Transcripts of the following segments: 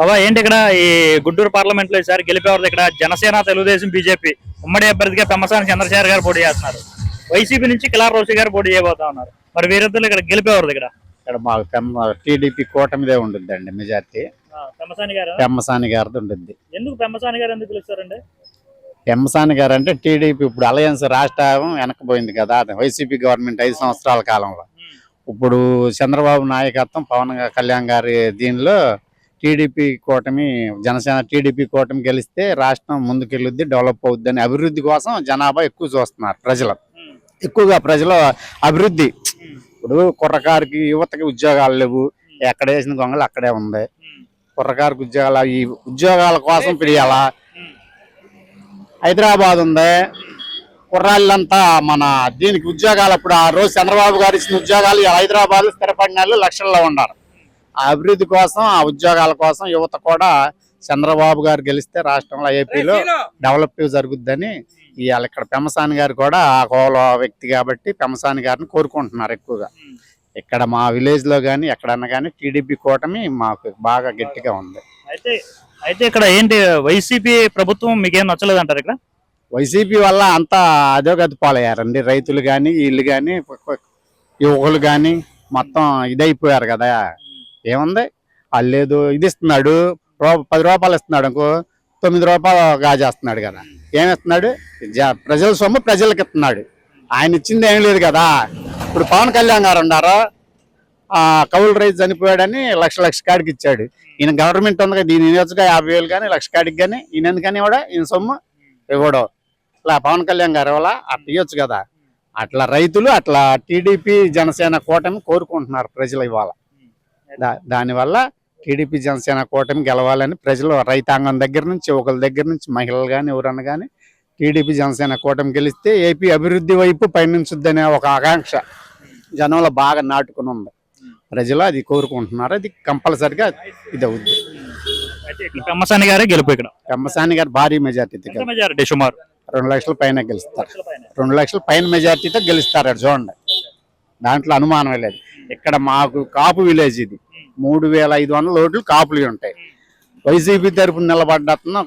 అవా ఏంటి ఇక్కడ ఈ గుంటూరు పార్లమెంట్ లో ఈసారి గెలిపేవారు ఇక్కడ జనసేన తెలుగుదేశం బీజేపీ ఉమ్మడి అభ్యర్థిగా పెమ్మసాని చంద్రశేఖర్ గారు పోటీ చేస్తున్నారు. వైసీపీ నుంచి కిలార్ రోషి గారు పోటీ చేయబోతా ఉన్నారు. మరి వీరిద్దరు ఇక్కడ గెలిపేవారు ఇక్కడ మాకు టీడీపీ కూటమిదే ఉంటుందండి మెజార్టీ. పెమ్మసాని గారిది ఉంటుంది. ఎందుకు పెమ్మసాని గారు ఎందుకు పిలుస్తారండి? పెమ్మసాని గారు అంటే టీడీపీ ఇప్పుడు అలయన్స్ రాష్ట్రం వెనకపోయింది కదా వైసీపీ గవర్నమెంట్ 5 సంవత్సరాల కాలంలో. ఇప్పుడు చంద్రబాబు నాయకత్వం పవన్ కళ్యాణ్ గారి దీనిలో టీడీపీ కూటమి జనసేన టీడీపీ కూటమి గెలిస్తే రాష్ట్రం ముందుకెళ్ళుద్ది, డెవలప్ అవుద్ది అని అభివృద్ధి కోసం జనాభా ఎక్కువ చూస్తున్నారు. ఎక్కువగా ప్రజలు అభివృద్ధి. ఇప్పుడు కుర్రకారికి యువతకి ఉద్యోగాలు లేవు, ఎక్కడ వేసిన గొంగలు అక్కడే ఉంది. కుర్రకారికి ఉద్యోగాలు, ఈ ఉద్యోగాల కోసం పిడియాల హైదరాబాద్ ఉంది. కుర్రాళ్ళంతా మన దీనికి ఉద్యోగాలు అప్పుడు ఆ రోజు చంద్రబాబు గారు ఇచ్చిన ఉద్యోగాలు హైదరాబాద్ లో స్థిరపడిన వాళ్ళు లక్షల్లో ఉన్నారు. ఆ అభివృద్ధి కోసం, ఆ ఉద్యోగాల కోసం యువత కూడా చంద్రబాబు గారు గెలిస్తే రాష్ట్రంలో ఏపీలో డెవలప్ జరుగుద్దని ఇవాళ ఇక్కడ పెమ్మసాని గారు కూడా ఆ కోల వ్యక్తి కాబట్టి పెమ్మసాని గారిని కోరుకుంటున్నారు ఎక్కువగా. ఇక్కడ మా విలేజ్ లో గానీ ఎక్కడన్నా కానీ టీడీపీ కూటమి మాకు బాగా గట్టిగా ఉంది. అయితే ఇక్కడ ఏంటి వైసీపీ ప్రభుత్వం మీకేం నచ్చలేదు అంటారు? ఇక్కడ వైసీపీ వల్ల అంతా అధోగతి పాలయ్యారండి. రైతులు కానీ వీళ్ళు కానీ యువకులు కానీ మొత్తం ఇదైపోయారు కదా. ఏముంది వాళ్ళు లేదు ఇది ఇస్తున్నాడు, 10 రూపాయలు ఇస్తున్నాడు అనుకో, 9 రూపాయలు గాజేస్తున్నాడు కదా. ఏమిస్తున్నాడు? ప్రజల సొమ్ము ప్రజలకు ఇస్తున్నాడు. ఆయన ఇచ్చింది ఏం లేదు కదా. ఇప్పుడు పవన్ కళ్యాణ్ గారు ఉన్నారు, కౌలు రైతు చనిపోయాడని లక్ష కాడికి ఇచ్చాడు. ఈయన గవర్నమెంట్ ఉంది కదా, దీని ఇవ్వచ్చుగా 50,000 కానీ లక్ష కాడికి కానీ. ఈయన ఎందుకని కూడా ఈయన సొమ్ము ఇవ్వడం ఇట్లా పవన్ కళ్యాణ్ గారు వల్ల అట్లా ఇవ్వచ్చు కదా. అట్లా రైతులు అట్లా టీడీపీ జనసేన కూటమి కోరుకుంటున్నారు ప్రజలు ఇవాళ. దానివల్ల టీడీపీ జనసేన కూటమి గెలవాలని ప్రజలు రైతాంగం దగ్గర నుంచి యువకుల దగ్గర నుంచి మహిళలు కానీ ఎవరన్నా కానీ టీడీపీ జనసేన కూటమి గెలిస్తే ఏపీ అభివృద్ధి వైపు పయనించుద్దనే ఒక ఆకాంక్ష జనంలో బాగా నాటుకుని ఉంది. ప్రజలు అది కోరుకుంటున్నారు. అది కంపల్సరిగా ఇది అవుద్ది. పెమ్మసాని గారే గెలుపు. ఇక్కడ పెమ్మసాని గారు భారీ మెజార్టీతో సుమారు 2 లక్షల పైన గెలుస్తారు. 2 లక్షల పైన మెజార్టీతో గెలుస్తారు. చూడండి, దాంట్లో అనుమానం లేదు. ఇక్కడ మాకు కాపు విలేజ్ ఇది. 3,500 ఓట్లు కాపులు ఉంటాయి. వైసీపీ తరఫున నిలబడ్డతను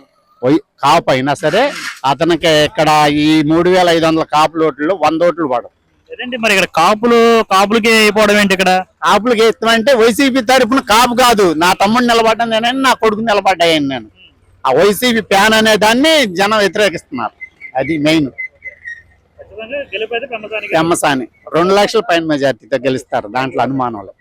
కాపు అయినా సరే అతనికి ఇక్కడ ఈ 3,500 కాపుల ఓట్లలో 100 ఓట్లు పడవు. మరి ఇక్కడ కాపులకి అయిపోవడం ఏంటి? ఇక్కడ కాపులకి ఇస్తామంటే వైసీపీ తరఫున కాపు కాదు, నా తమ్ముడు నిలబడ్డా నేనని, నా కొడుకు నిలబడ్డాయని. నేను ఆ వైసీపీ ప్యాన్ అనే దాన్ని జనం వ్యతిరేకిస్తున్నారు. అది మెయిన్. పెమ్మసాని 2 లక్షల పైన మెజార్టీతో గెలుస్తారు. దాంట్లో అనుమానం లేదు.